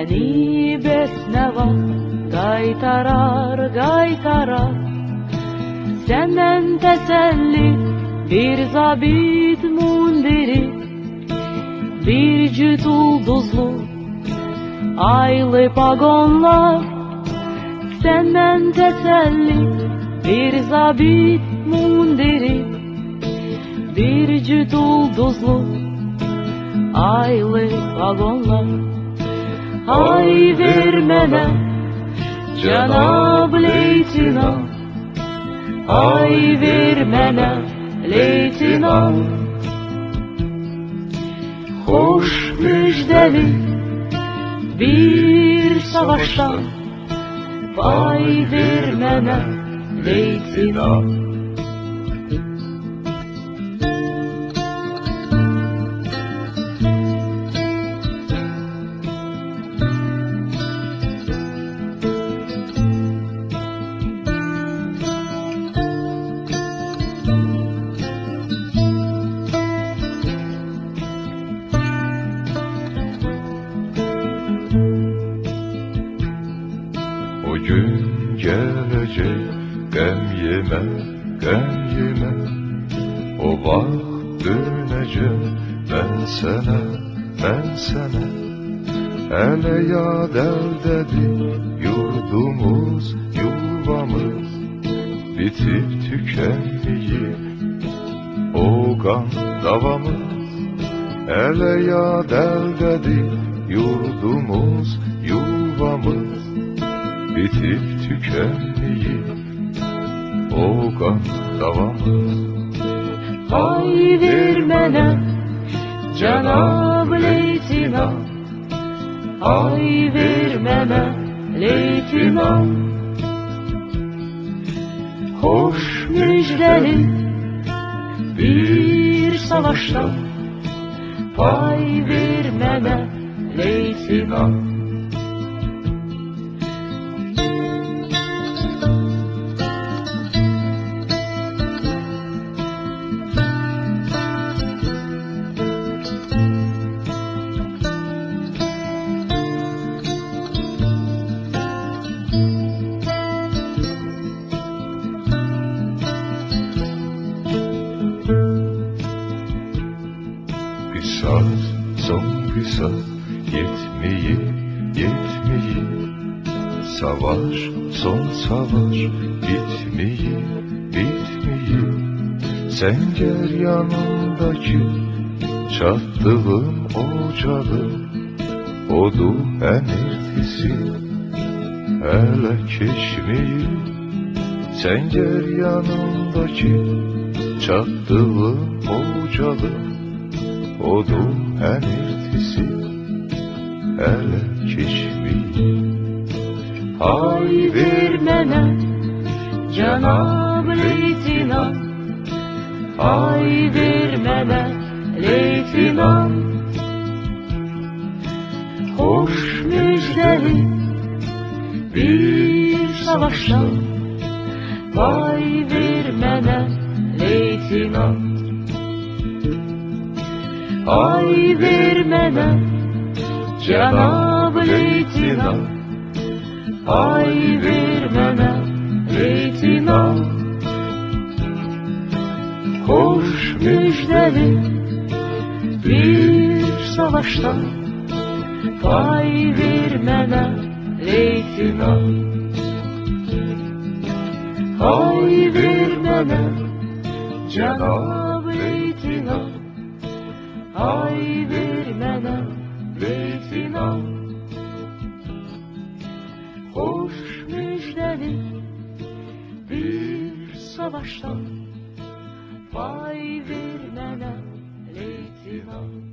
Seni besneva gaytarar senden teselli bir zabit mundiri, bir cüt ulduzlu aylı pagonlar. Senden teselli bir zabit mundiri, bir cüt ulduzlu aylı pagonlar. Ay vermene Cenab Leytinant, ay vermene Leytinant. Hoş müjdeli bir savaştan pay vermene Leytinant. O gün gelecek, gəm yemə, gəm yemə. O vaxt dönəcək, mən sənə. Hələ yad əldədir yurdumuz, yuvamız. Bitib tükənməyib o qan davamız. Hələ yad əldədir yurdumuz, yuvamız. Bitip tükenmeyip o kan davamız. Ay vermene Cenab Leytinant, ay vermene Leytinant. Hoş müjdeli bir savaştan pay vermene Leytinant. Kısas, son kısas, yetmeyip. Savaş, son savaş, bitmeyip. Sen gel yanındaki çattığım ocağı, odu emirtisi, hele keçmeyip. Sen gel yanındaki çattığım ocağı, odun enirtisi, hele keçmeyip. Ay vermene Cenab Leytinant, ay vermene Leytinant. Hoş müjdeli bir savaştan pay vermene Leytinant. Ay vermene Cenab Leytinant, ay vermene Leytinant. Hoş müjdeli bir savaştan pay vermene Leytinant. Ay vermene Cenab Leytinant, ay vermene Leytinant. Hoş müjdeli bir savaştan pay vermene Leytinant.